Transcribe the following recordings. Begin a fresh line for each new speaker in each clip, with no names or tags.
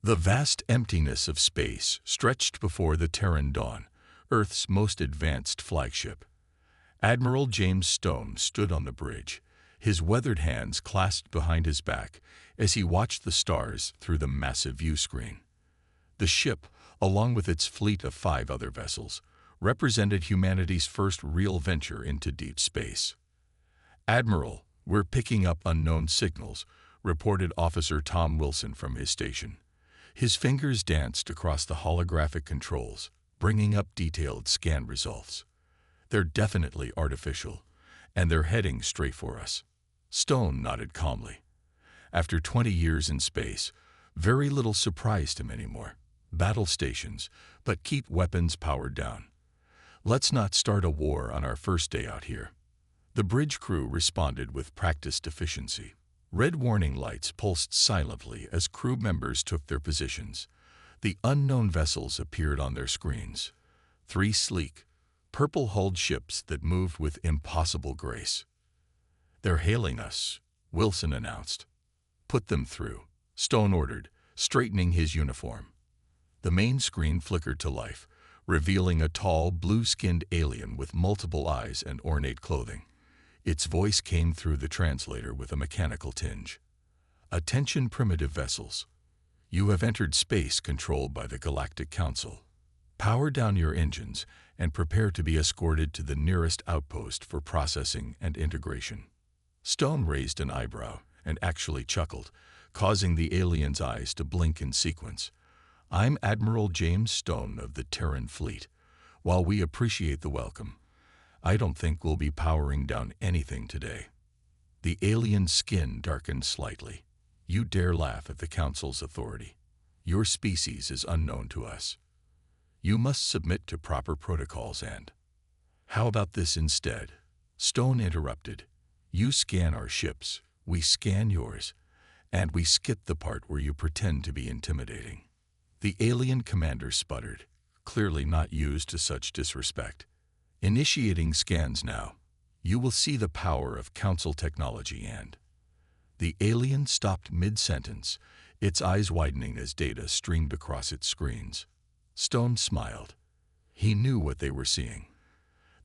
The vast emptiness of space stretched before the Terran Dawn, Earth's most advanced flagship. Admiral James Stone stood on the bridge, his weathered hands clasped behind his back as he watched the stars through the massive viewscreen. The ship, along with its fleet of 5 other vessels, represented humanity's first real venture into deep space. "Admiral, we're picking up unknown signals," reported Officer Tom Wilson from his station. His fingers danced across the holographic controls, bringing up detailed scan results. "They're definitely artificial, and they're heading straight for us." Stone nodded calmly. After 20 years in space, very little surprised him anymore. Battle stations, but keep weapons powered down. "Let's not start a war on our first day out here." The bridge crew responded with practiced efficiency. Red warning lights pulsed silently as crew members took their positions. The unknown vessels appeared on their screens. 3 sleek, purple-hulled ships that moved with impossible grace. "They're hailing us," Wilson announced. "Put them through," Stone ordered, straightening his uniform. The main screen flickered to life, revealing a tall, blue-skinned alien with multiple eyes and ornate clothing. Its voice came through the translator with a mechanical tinge. "Attention primitive vessels. You have entered space controlled by the Galactic Council. Power down your engines and prepare to be escorted to the nearest outpost for processing and integration." Stone raised an eyebrow and actually chuckled, causing the alien's eyes to blink in sequence. "I'm Admiral James Stone of the Terran Fleet. While we appreciate the welcome, I don't think we'll be powering down anything today." The alien's skin darkened slightly. "You dare laugh at the Council's authority. Your species is unknown to us. You must submit to proper protocols and—" "How about this instead?" Stone interrupted. "You scan our ships, we scan yours, and we skip the part where you pretend to be intimidating." The alien commander sputtered, clearly not used to such disrespect. "Initiating scans now. You will see the power of Council technology and—" The alien stopped mid-sentence, its eyes widening as data streamed across its screens. Stone smiled. He knew what they were seeing.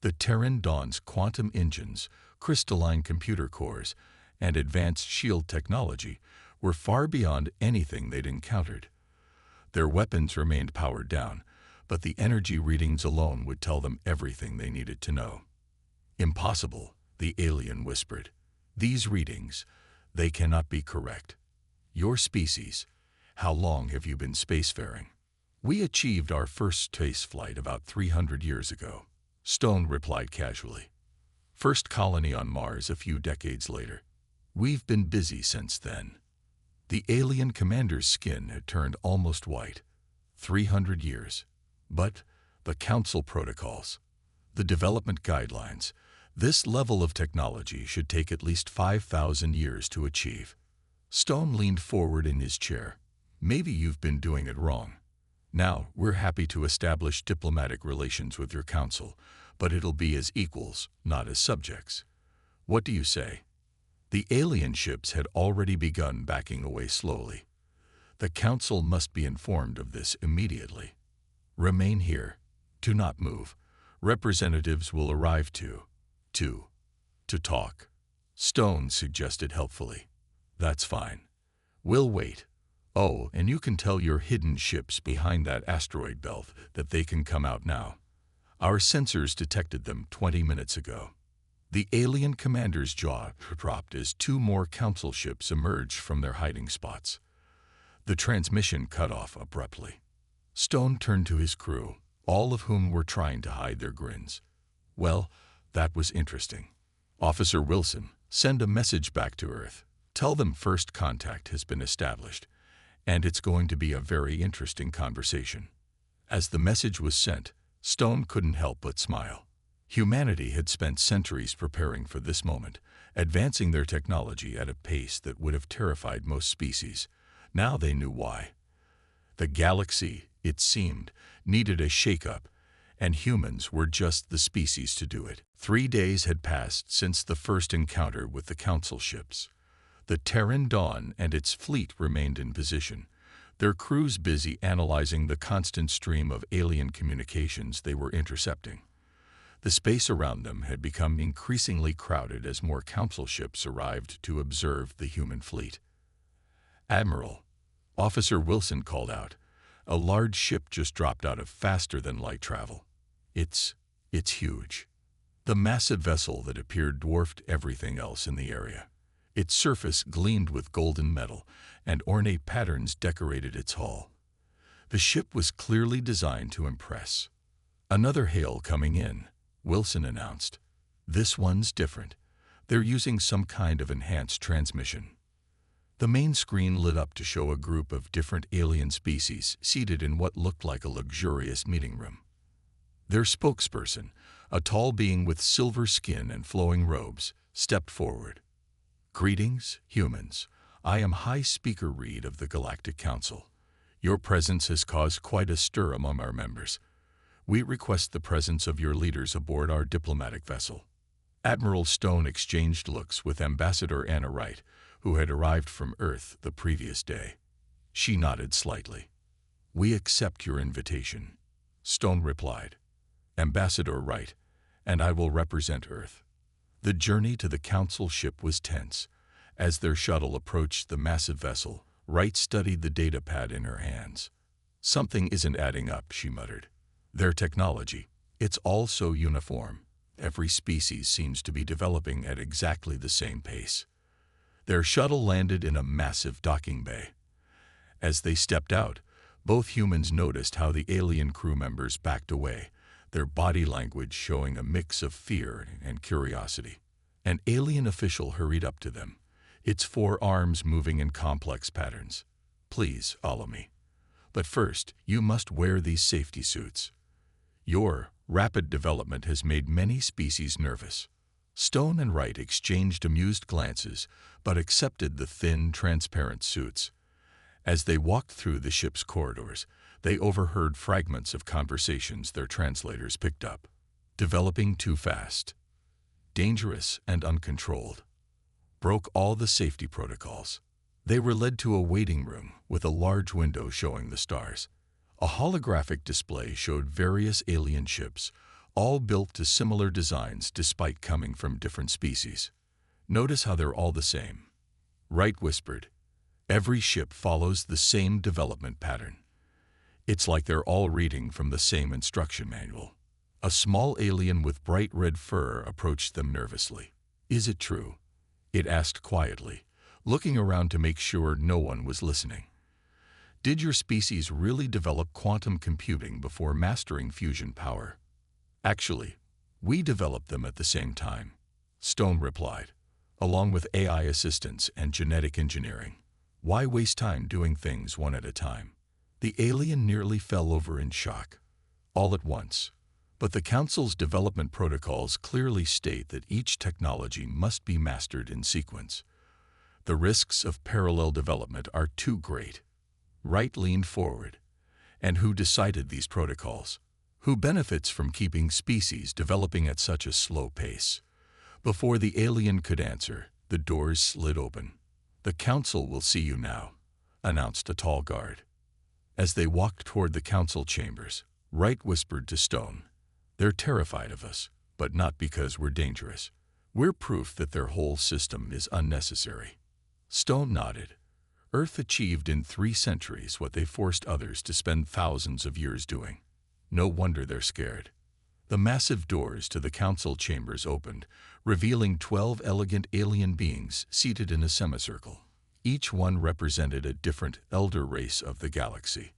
The Terran Dawn's quantum engines, crystalline computer cores, and advanced shield technology were far beyond anything they'd encountered. Their weapons remained powered down, but the energy readings alone would tell them everything they needed to know. "Impossible," the alien whispered. "These readings, they cannot be correct. Your species, how long have you been spacefaring?" "We achieved our first space flight about 300 years ago," Stone replied casually. "First colony on Mars a few decades later. We've been busy since then." The alien commander's skin had turned almost white. 300 years. But the Council protocols, the development guidelines, this level of technology should take at least 5,000 years to achieve. Stone leaned forward in his chair. "Maybe you've been doing it wrong. Now, we're happy to establish diplomatic relations with your council, but it'll be as equals, not as subjects. What do you say?" The alien ships had already begun backing away slowly. "The council must be informed of this immediately. Remain here. Do not move. Representatives will arrive to talk." Stone suggested helpfully. "That's fine. We'll wait. Oh, and you can tell your hidden ships behind that asteroid belt that they can come out now. Our sensors detected them 20 minutes ago." The alien commander's jaw dropped as 2 more council ships emerged from their hiding spots. The transmission cut off abruptly. Stone turned to his crew, all of whom were trying to hide their grins. "Well, that was interesting. Officer Wilson, send a message back to Earth. Tell them first contact has been established, and it's going to be a very interesting conversation." As the message was sent, Stone couldn't help but smile. Humanity had spent centuries preparing for this moment, advancing their technology at a pace that would have terrified most species. Now they knew why. The galaxy, it seemed, needed a shake-up, and humans were just the species to do it. 3 days had passed since the first encounter with the Council ships. The Terran Dawn and its fleet remained in position, their crews busy analyzing the constant stream of alien communications they were intercepting. The space around them had become increasingly crowded as more council ships arrived to observe the human fleet. "Admiral," Officer Wilson called out, "a large ship just dropped out of faster-than-light travel. It's huge." The massive vessel that appeared dwarfed everything else in the area. Its surface gleamed with golden metal, and ornate patterns decorated its hull. The ship was clearly designed to impress. "Another hail coming in," Wilson announced. "This one's different. They're using some kind of enhanced transmission." The main screen lit up to show a group of different alien species seated in what looked like a luxurious meeting room. Their spokesperson, a tall being with silver skin and flowing robes, stepped forward. "Greetings, humans. I am High Speaker Reed of the Galactic Council. Your presence has caused quite a stir among our members. We request the presence of your leaders aboard our diplomatic vessel." Admiral Stone exchanged looks with Ambassador Anna Wright, who had arrived from Earth the previous day. She nodded slightly. "We accept your invitation," Stone replied. "Ambassador Wright, and I will represent Earth." The journey to the council ship was tense. As their shuttle approached the massive vessel, Wright studied the data pad in her hands. "Something isn't adding up," she muttered. "Their technology, it's all so uniform. Every species seems to be developing at exactly the same pace." Their shuttle landed in a massive docking bay. As they stepped out, both humans noticed how the alien crew members backed away, their body language showing a mix of fear and curiosity. An alien official hurried up to them, its four arms moving in complex patterns. "Please follow me. But first, you must wear these safety suits. Your rapid development has made many species nervous." Stone and Wright exchanged amused glances, but accepted the thin, transparent suits. As they walked through the ship's corridors, they overheard fragments of conversations their translators picked up. "Developing too fast. Dangerous and uncontrolled. Broke all the safety protocols." They were led to a waiting room with a large window showing the stars. A holographic display showed various alien ships, all built to similar designs despite coming from different species. "Notice how they're all the same," Wright whispered. "Every ship follows the same development pattern. It's like they're all reading from the same instruction manual." A small alien with bright red fur approached them nervously. "Is it true?" it asked quietly, looking around to make sure no one was listening. "Did your species really develop quantum computing before mastering fusion power?" "Actually, we developed them at the same time," Stone replied, "along with AI assistance and genetic engineering. Why waste time doing things one at a time?" The alien nearly fell over in shock. "All at once. But the Council's development protocols clearly state that each technology must be mastered in sequence. The risks of parallel development are too great." Wright leaned forward. "And who decided these protocols? Who benefits from keeping species developing at such a slow pace?" Before the alien could answer, the doors slid open. "The Council will see you now," announced a tall guard. As they walked toward the council chambers, Wright whispered to Stone, "They're terrified of us, but not because we're dangerous. We're proof that their whole system is unnecessary." Stone nodded. Earth achieved in 3 centuries what they forced others to spend thousands of years doing. No wonder they're scared. The massive doors to the council chambers opened, revealing 12 elegant alien beings seated in a semicircle. Each one represented a different elder race of the galaxy.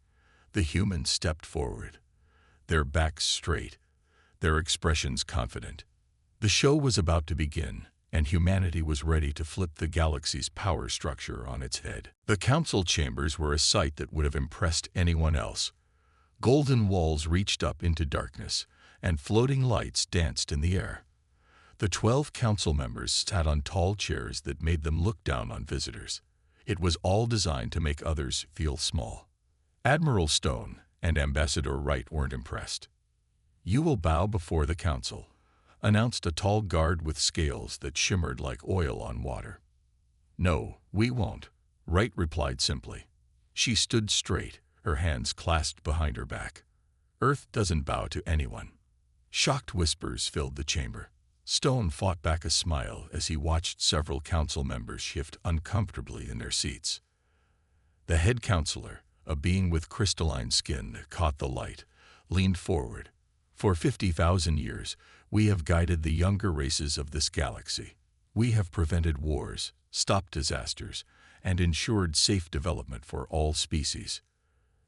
The humans stepped forward, their backs straight, their expressions confident. The show was about to begin, and humanity was ready to flip the galaxy's power structure on its head. The council chambers were a sight that would have impressed anyone else. Golden walls reached up into darkness, and floating lights danced in the air. The 12 council members sat on tall chairs that made them look down on visitors. It was all designed to make others feel small. Admiral Stone and Ambassador Wright weren't impressed. "You will bow before the council," announced a tall guard with scales that shimmered like oil on water. "No, we won't," Wright replied simply. She stood straight, her hands clasped behind her back. Earth doesn't bow to anyone. Shocked whispers filled the chamber. Stone fought back a smile as he watched several council members shift uncomfortably in their seats. The head counselor, a being with crystalline skin that caught the light, leaned forward. For 50,000 years, we have guided the younger races of this galaxy. We have prevented wars, stopped disasters, and ensured safe development for all species.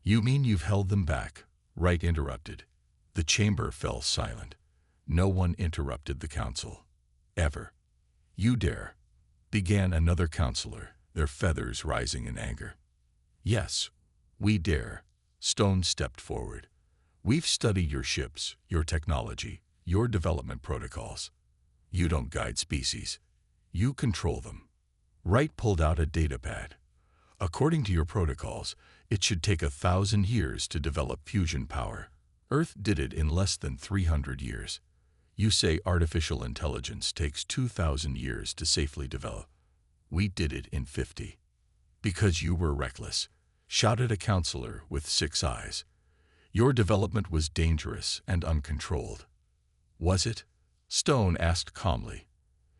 You mean you've held them back? Wright interrupted. The chamber fell silent. No one interrupted the council. Ever. You dare, began another counselor, their feathers rising in anger. Yes, we dare. Stone stepped forward. We've studied your ships, your technology, your development protocols. You don't guide species. You control them. Wright pulled out a datapad. According to your protocols, it should take 1,000 years to develop fusion power. Earth did it in less than 300 years. You say artificial intelligence takes 2,000 years to safely develop. We did it in 50. Because you were reckless, shouted a counselor with 6 eyes. Your development was dangerous and uncontrolled. Was it? Stone asked calmly.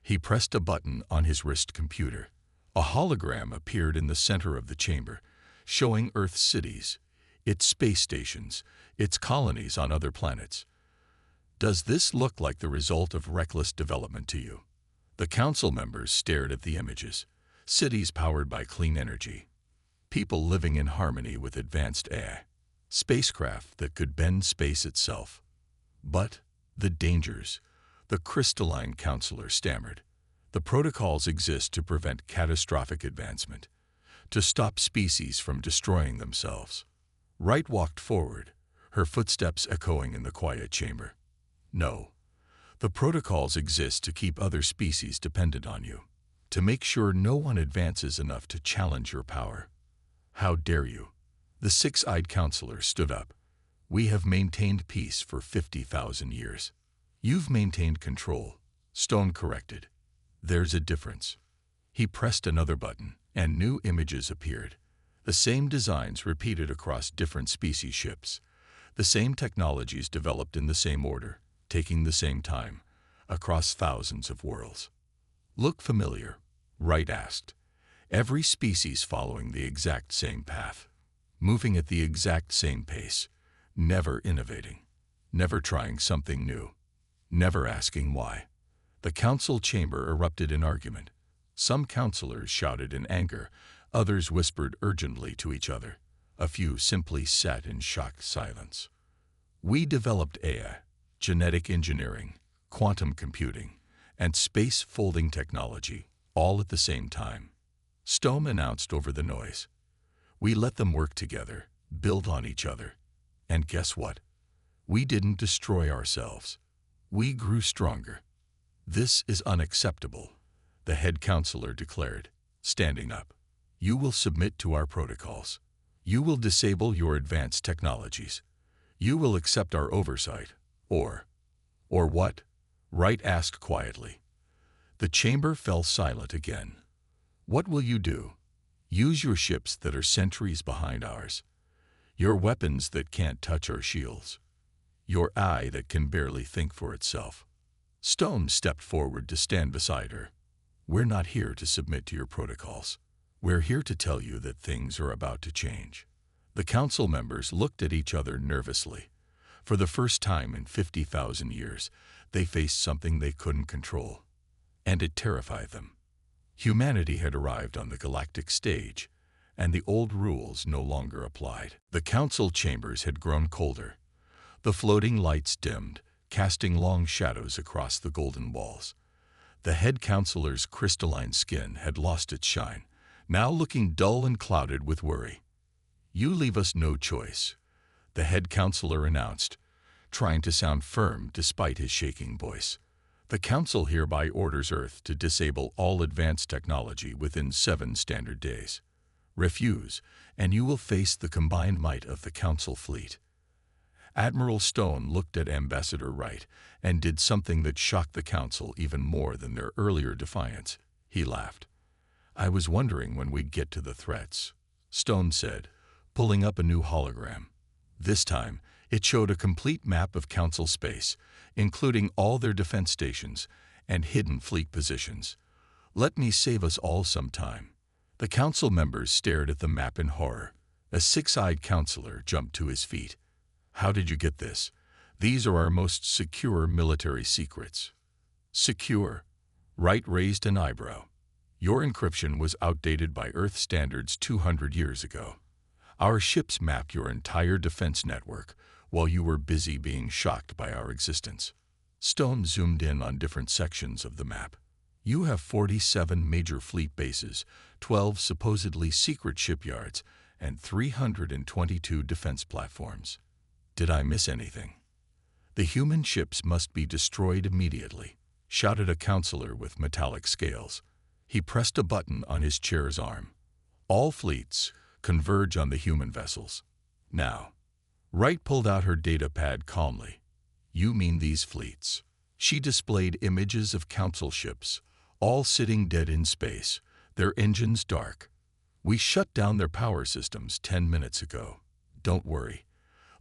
He pressed a button on his wrist computer. A hologram appeared in the center of the chamber, showing Earth's cities, its space stations, its colonies on other planets. Does this look like the result of reckless development to you? The council members stared at the images. Cities powered by clean energy. People living in harmony with advanced AI. Spacecraft that could bend space itself. But the dangers, the crystalline counselor stammered. The protocols exist to prevent catastrophic advancement, to stop species from destroying themselves. Wright walked forward, her footsteps echoing in the quiet chamber. No. The protocols exist to keep other species dependent on you, to make sure no one advances enough to challenge your power. How dare you? The 6-eyed counselor stood up. We have maintained peace for 50,000 years. You've maintained control, Stone corrected. There's a difference. He pressed another button, and new images appeared. The same designs repeated across different species ships. The same technologies developed in the same order, taking the same time, across thousands of worlds. Look familiar? Wright asked. Every species following the exact same path, moving at the exact same pace, never innovating, never trying something new, never asking why. The council chamber erupted in argument. Some counselors shouted in anger, others whispered urgently to each other. A few simply sat in shocked silence. We developed AI, genetic engineering, quantum computing, and space folding technology, all at the same time. Stone announced over the noise. We let them work together, build on each other. And guess what? We didn't destroy ourselves. We grew stronger. This is unacceptable, the head counselor declared, standing up. You will submit to our protocols. You will disable your advanced technologies. You will accept our oversight. Or what? Wright asked quietly. The chamber fell silent again. What will you do? Use your ships that are centuries behind ours. Your weapons that can't touch our shields. Your eye that can barely think for itself. Stone stepped forward to stand beside her. We're not here to submit to your protocols. We're here to tell you that things are about to change. The council members looked at each other nervously. For the first time in 50,000 years, they faced something they couldn't control. And it terrified them. Humanity had arrived on the galactic stage, and the old rules no longer applied. The council chambers had grown colder. The floating lights dimmed, casting long shadows across the golden walls. The head counselor's crystalline skin had lost its shine, now looking dull and clouded with worry. You leave us no choice, the head counselor announced, trying to sound firm despite his shaking voice. The council hereby orders Earth to disable all advanced technology within 7 standard days. Refuse, and you will face the combined might of the council fleet. Admiral Stone looked at Ambassador Wright and did something that shocked the council even more than their earlier defiance. He laughed. I was wondering when we'd get to the threats, Stone said, pulling up a new hologram. This time, it showed a complete map of Council space, including all their defense stations and hidden fleet positions. "Let me save us all some time." The Council members stared at the map in horror. A six-eyed counselor jumped to his feet. "How did you get this? These are our most secure military secrets." "Secure?" Wright raised an eyebrow. "Your encryption was outdated by Earth standards 200 years ago. Our ships mapped your entire defense network while you were busy being shocked by our existence." Stone zoomed in on different sections of the map. "You have 47 major fleet bases, 12 supposedly secret shipyards, and 322 defense platforms. Did I miss anything?" "The human ships must be destroyed immediately," shouted a counselor with metallic scales. He pressed a button on his chair's arm. "All fleets converge on the human vessels. Now." Wright pulled out her data pad calmly. "You mean these fleets?" She displayed images of Council ships, all sitting dead in space, their engines dark. "We shut down their power systems 10 minutes ago. Don't worry.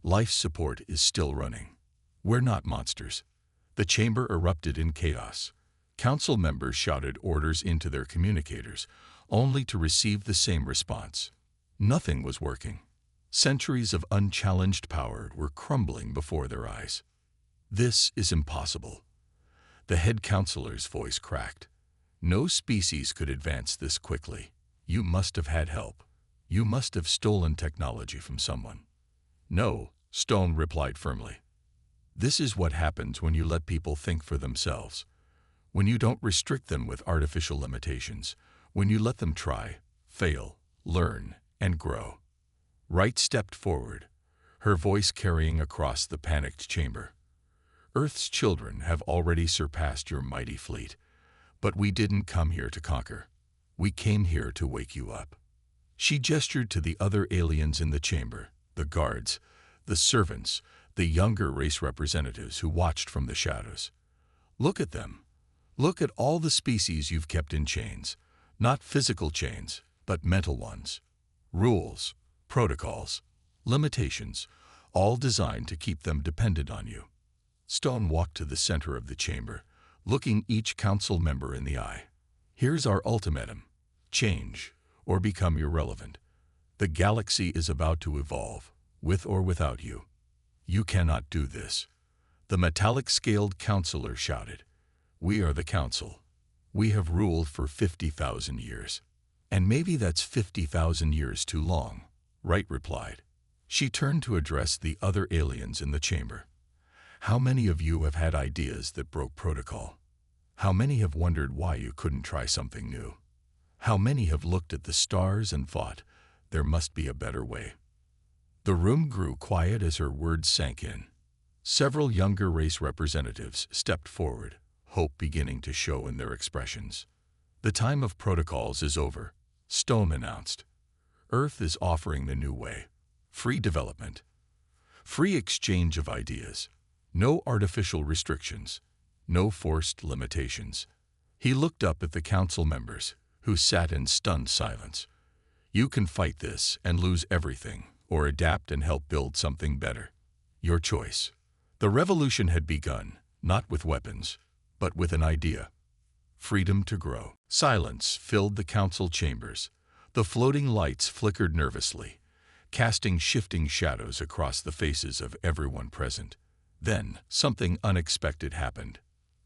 Life support is still running. We're not monsters." The chamber erupted in chaos. Council members shouted orders into their communicators, only to receive the same response. Nothing was working. Centuries of unchallenged power were crumbling before their eyes. "This is impossible." The head counselor's voice cracked. "No species could advance this quickly. You must have had help. You must have stolen technology from someone." "No," Stone replied firmly. "This is what happens when you let people think for themselves. When you don't restrict them with artificial limitations. When you let them try, fail, learn, and grow." Wright stepped forward, her voice carrying across the panicked chamber. "Earth's children have already surpassed your mighty fleet. But we didn't come here to conquer. We came here to wake you up." She gestured to the other aliens in the chamber, the guards, the servants, the younger race representatives who watched from the shadows. "Look at them. Look at all the species you've kept in chains. Not physical chains, but mental ones. Rules, protocols, limitations, all designed to keep them dependent on you." Stone walked to the center of the chamber, looking each council member in the eye. "Here's our ultimatum. Change, or become irrelevant. The galaxy is about to evolve, with or without you. You cannot do this." The metallic-scaled counselor shouted. "We are the council. We have ruled for 50,000 years. And maybe that's 50,000 years too long," Wright replied. She turned to address the other aliens in the chamber. "How many of you have had ideas that broke protocol? How many have wondered why you couldn't try something new? How many have looked at the stars and thought, there must be a better way?" The room grew quiet as her words sank in. Several younger race representatives stepped forward, hope beginning to show in their expressions. "The time of protocols is over," Stone announced. "Earth is offering the new way. Free development. Free exchange of ideas. No artificial restrictions. No forced limitations." He looked up at the council members, who sat in stunned silence. "You can fight this and lose everything, or adapt and help build something better. Your choice." The revolution had begun, not with weapons, but with an idea. Freedom to grow. Silence filled the council chambers. The floating lights flickered nervously, casting shifting shadows across the faces of everyone present. Then, something unexpected happened.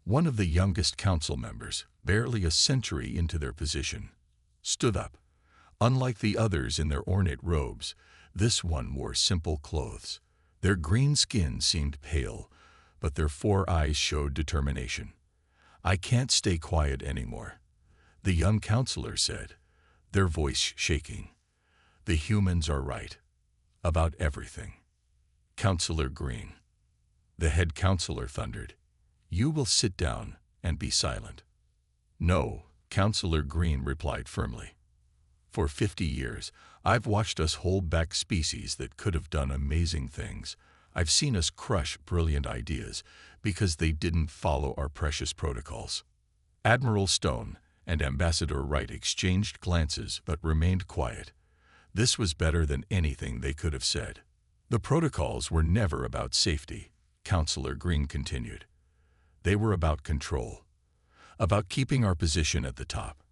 One of the youngest council members, barely a century into their position, stood up. Unlike the others in their ornate robes, this one wore simple clothes. Their green skin seemed pale, but their 4 eyes showed determination. "I can't stay quiet anymore," the young counselor said, their voice shaking. "The humans are right. About everything." "Counselor Green." The head counselor thundered. "You will sit down and be silent." "No," Counselor Green replied firmly. "For 50 years, I've watched us hold back species that could have done amazing things. I've seen us crush brilliant ideas because they didn't follow our precious protocols." Admiral Stone and Ambassador Wright exchanged glances but remained quiet. This was better than anything they could have said. The protocols were never about safety, Counselor Green continued. They were about control, about keeping our position at the top,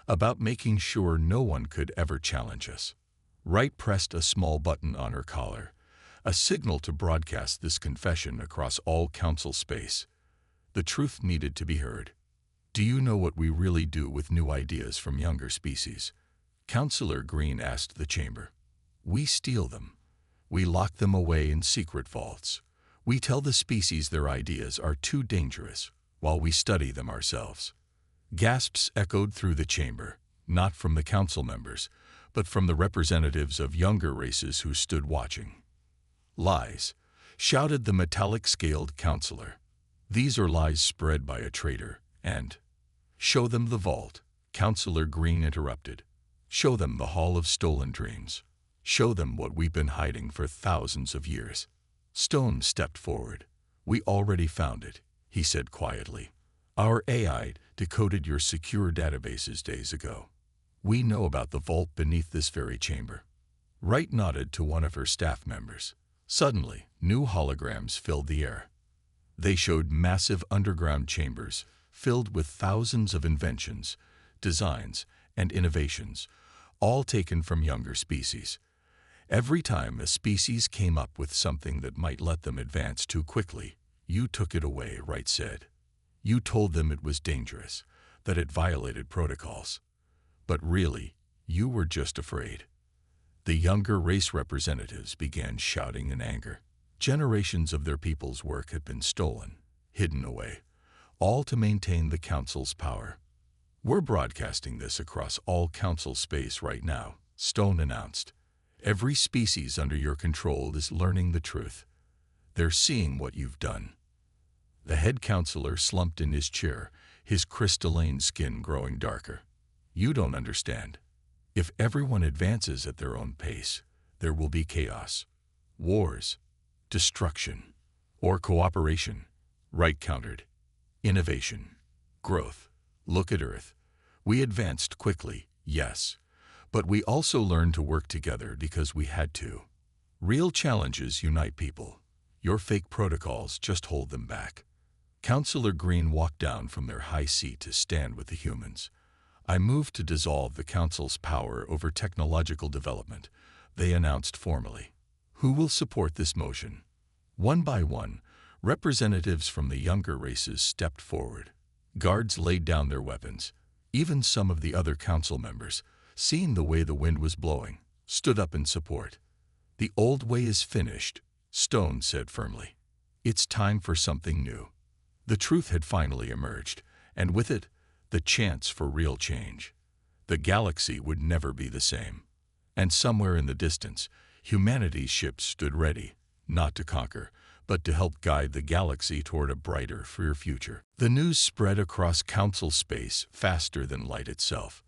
about making sure no one could ever challenge us. Wright pressed a small button on her collar, a signal to broadcast this confession across all council space. The truth needed to be heard. Do you know what we really do with new ideas from younger species? Counselor Green asked the chamber. We steal them. We lock them away in secret vaults. We tell the species their ideas are too dangerous, while we study them ourselves. Gasps echoed through the chamber, not from the council members, but from the representatives of younger races who stood watching. Lies, shouted the metallic-scaled counselor. These are lies spread by a traitor, and— Show them the vault, Counselor Green interrupted. Show them the Hall of Stolen Dreams. Show them what we've been hiding for thousands of years. Stone stepped forward. We already found it, he said quietly. Our AI decoded your secure databases days ago. We know about the vault beneath this very chamber. Wright nodded to one of her staff members. Suddenly, new holograms filled the air. They showed massive underground chambers filled with thousands of inventions, designs, and innovations, all taken from younger species. Every time a species came up with something that might let them advance too quickly, you took it away, Wright said. You told them it was dangerous, that it violated protocols. But really, you were just afraid. The younger race representatives began shouting in anger. Generations of their people's work had been stolen, hidden away, all to maintain the council's power. We're broadcasting this across all council space right now, Stone announced. Every species under your control is learning the truth. They're seeing what you've done. The head counselor slumped in his chair, his crystalline skin growing darker. You don't understand. If everyone advances at their own pace, there will be chaos, wars, destruction, or cooperation, Wright countered. Innovation, growth. Look at Earth. We advanced quickly, yes, but we also learned to work together because we had to. Real challenges unite people. Your fake protocols just hold them back. Counselor Green walked down from their high seat to stand with the humans. I move to dissolve the Council's power over technological development, they announced formally. Who will support this motion? One by one, representatives from the younger races stepped forward. Guards laid down their weapons. Even some of the other council members, seeing the way the wind was blowing, stood up in support. The old way is finished, Stone said firmly. It's time for something new. The truth had finally emerged, and with it, the chance for real change. The galaxy would never be the same. And somewhere in the distance, humanity's ships stood ready, not to conquer, but to help guide the galaxy toward a brighter, freer future. The news spread across council space faster than light itself.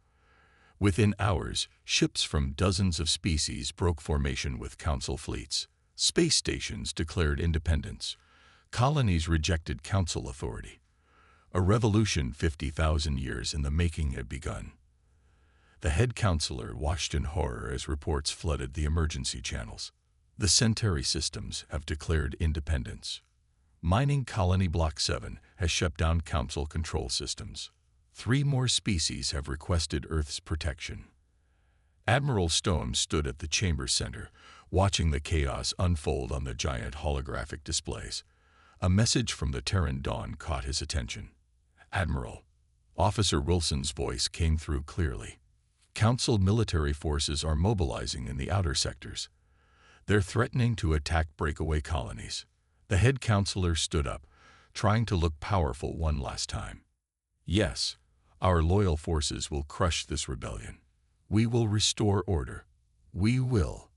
Within hours, ships from dozens of species broke formation with council fleets. Space stations declared independence. Colonies rejected council authority. A revolution 50,000 years in the making had begun. The head counselor watched in horror as reports flooded the emergency channels. The Centauri systems have declared independence. Mining Colony Block 7 has shut down council control systems. 3 more species have requested Earth's protection. Admiral Stone stood at the chamber center, watching the chaos unfold on the giant holographic displays. A message from the Terran Dawn caught his attention. Admiral, Officer Wilson's voice came through clearly. Council military forces are mobilizing in the outer sectors. They're threatening to attack breakaway colonies. The head counselor stood up, trying to look powerful one last time. Yes, our loyal forces will crush this rebellion. We will restore order. We will.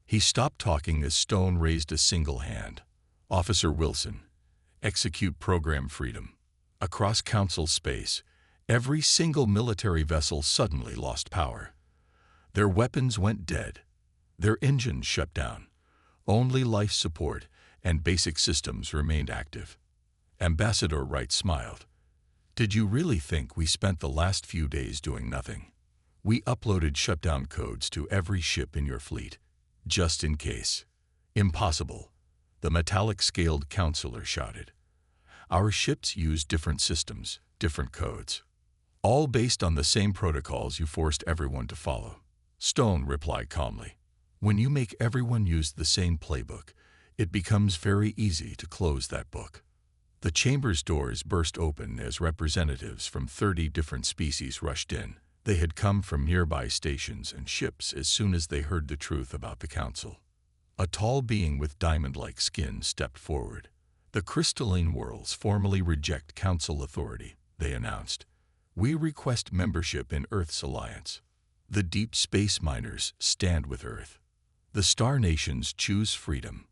He stopped talking as Stone raised a single hand. Officer Wilson, execute Program Freedom. Across council space, every single military vessel suddenly lost power. Their weapons went dead. Their engines shut down. Only life support and basic systems remained active. Ambassador Wright smiled. Did you really think we spent the last few days doing nothing? We uploaded shutdown codes to every ship in your fleet, just in case. Impossible, the metallic-scaled counselor shouted. Our ships use different systems, different codes, all based on the same protocols you forced everyone to follow. Stone replied calmly. When you make everyone use the same playbook, it becomes very easy to close that book. The chamber's doors burst open as representatives from 30 different species rushed in. They had come from nearby stations and ships as soon as they heard the truth about the council. A tall being with diamond-like skin stepped forward. The crystalline worlds formally reject council authority, they announced. We request membership in Earth's alliance. The deep space miners stand with Earth. The star nations choose freedom.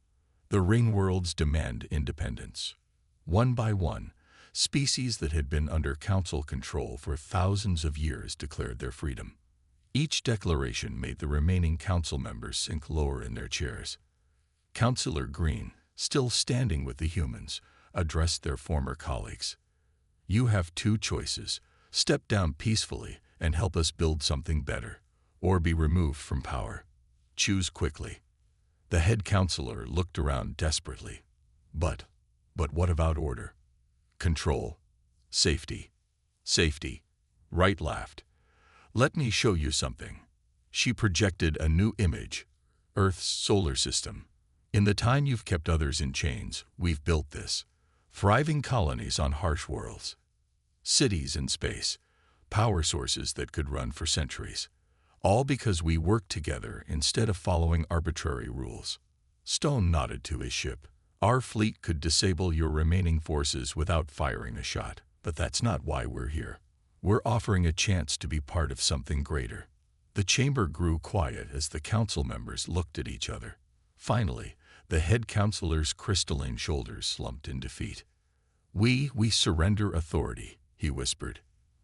The ring worlds demand independence. One by one, species that had been under council control for thousands of years declared their freedom. Each declaration made the remaining council members sink lower in their chairs. Councillor Green, still standing with the humans, addressed their former colleagues. You have two choices. Step down peacefully and help us build something better, or be removed from power. Choose quickly. The head counselor looked around desperately. But what about order? Control. Safety. Safety. Wright laughed. Let me show you something. She projected a new image. Earth's solar system. In the time you've kept others in chains, we've built this. Thriving colonies on harsh worlds. Cities in space. Power sources that could run for centuries. All because we worked together instead of following arbitrary rules. Stone nodded to his ship. Our fleet could disable your remaining forces without firing a shot, but that's not why we're here. We're offering a chance to be part of something greater. The chamber grew quiet as the council members looked at each other. Finally, the head counselor's crystalline shoulders slumped in defeat. We surrender authority, he whispered.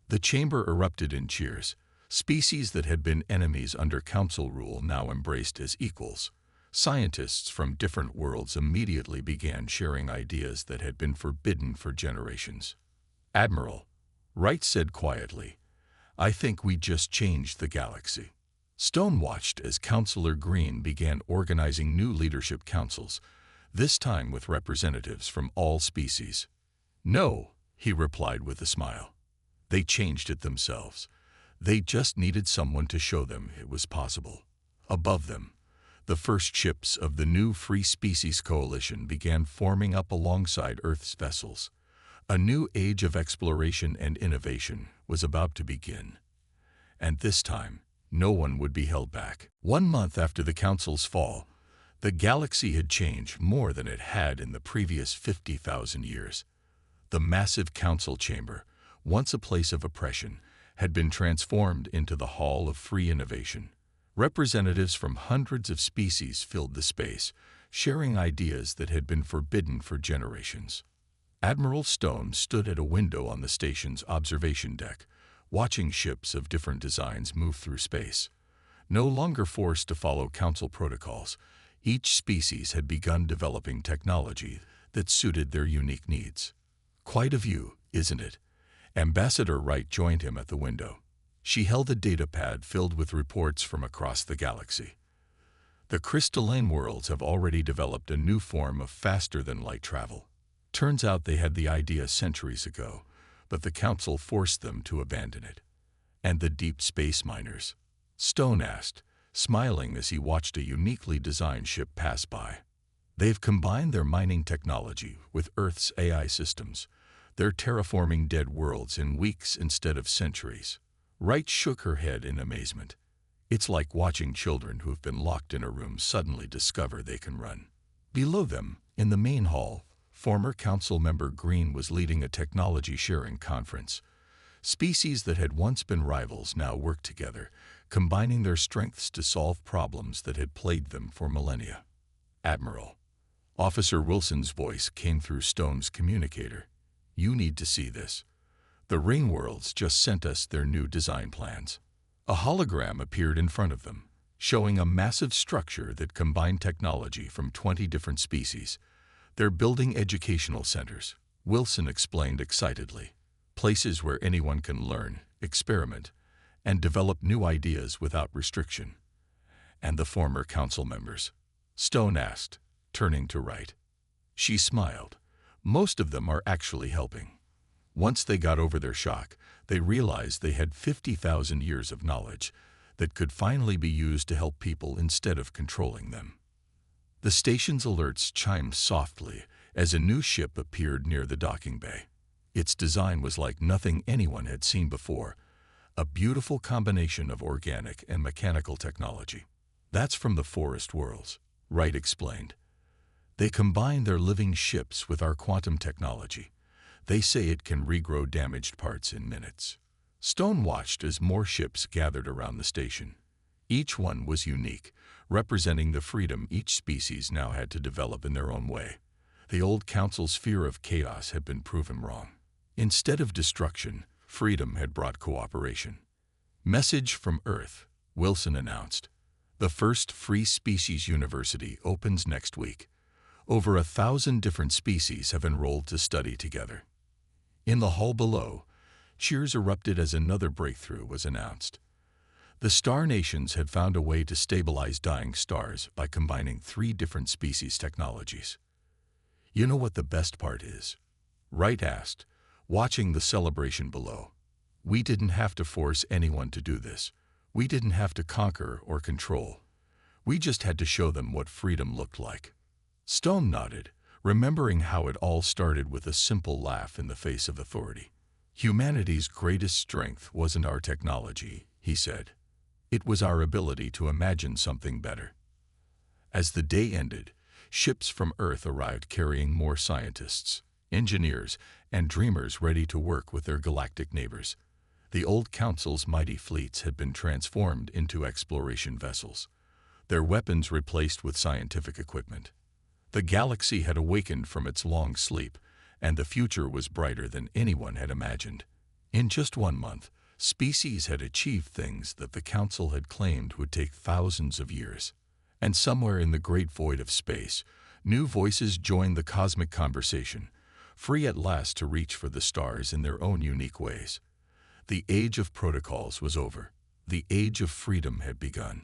The chamber erupted in cheers. Species that had been enemies under council rule now embraced as equals. Scientists from different worlds immediately began sharing ideas that had been forbidden for generations. Admiral, Wright said quietly, I think we just changed the galaxy. Stone watched as Councillor Green began organizing new leadership councils, this time with representatives from all species. No, he replied with a smile. They changed it themselves. They just needed someone to show them it was possible. Above them, the first ships of the new Free Species Coalition began forming up alongside Earth's vessels. A new age of exploration and innovation was about to begin. And this time, no one would be held back. 1 month after the Council's fall, the galaxy had changed more than it had in the previous 50,000 years. The massive council chamber, once a place of oppression, had been transformed into the Hall of Free Innovation. Representatives from hundreds of species filled the space, sharing ideas that had been forbidden for generations. Admiral Stone stood at a window on the station's observation deck, watching ships of different designs move through space. No longer forced to follow council protocols, each species had begun developing technology that suited their unique needs. Quite a view, isn't it? Ambassador Wright joined him at the window. She held a datapad filled with reports from across the galaxy. The crystalline worlds have already developed a new form of faster-than-light travel. Turns out they had the idea centuries ago, but the Council forced them to abandon it. And the deep space miners? Stone asked, smiling as he watched a uniquely designed ship pass by. They've combined their mining technology with Earth's AI systems. They're terraforming dead worlds in weeks instead of centuries. Wright shook her head in amazement. It's like watching children who've been locked in a room suddenly discover they can run. Below them, in the main hall, former council member Green was leading a technology-sharing conference. Species that had once been rivals now worked together, combining their strengths to solve problems that had plagued them for millennia. Admiral. Officer Wilson's voice came through Stone's communicator. You need to see this. The Ring Worlds just sent us their new design plans. A hologram appeared in front of them, showing a massive structure that combined technology from 20 different species. They're building educational centers, Wilson explained excitedly. Places where anyone can learn, experiment, and develop new ideas without restriction. And the former council members? Stone asked, turning to Wright. She smiled. Most of them are actually helping. Once they got over their shock, they realized they had 50,000 years of knowledge that could finally be used to help people instead of controlling them. The station's alerts chimed softly as a new ship appeared near the docking bay. Its design was like nothing anyone had seen before, a beautiful combination of organic and mechanical technology. That's from the forest worlds, Wright explained. They combine their living ships with our quantum technology. They say it can regrow damaged parts in minutes. Stone watched as more ships gathered around the station. Each one was unique, representing the freedom each species now had to develop in their own way. The old council's fear of chaos had been proven wrong. Instead of destruction, freedom had brought cooperation. Message from Earth, Wilson announced. The first Free Species University opens next week. Over 1,000 different species have enrolled to study together. In the hall below, cheers erupted as another breakthrough was announced. The Star Nations had found a way to stabilize dying stars by combining 3 different species technologies. You know what the best part is? Wright asked, watching the celebration below. We didn't have to force anyone to do this. We didn't have to conquer or control. We just had to show them what freedom looked like. Stone nodded, remembering how it all started with a simple laugh in the face of authority. Humanity's greatest strength wasn't our technology, he said. It was our ability to imagine something better. As the day ended, ships from Earth arrived carrying more scientists, engineers, and dreamers ready to work with their galactic neighbors. The old council's mighty fleets had been transformed into exploration vessels, their weapons replaced with scientific equipment. The galaxy had awakened from its long sleep, and the future was brighter than anyone had imagined. In just 1 month, species had achieved things that the council had claimed would take thousands of years. And somewhere in the great void of space, new voices joined the cosmic conversation, free at last to reach for the stars in their own unique ways. The age of protocols was over. The age of freedom had begun.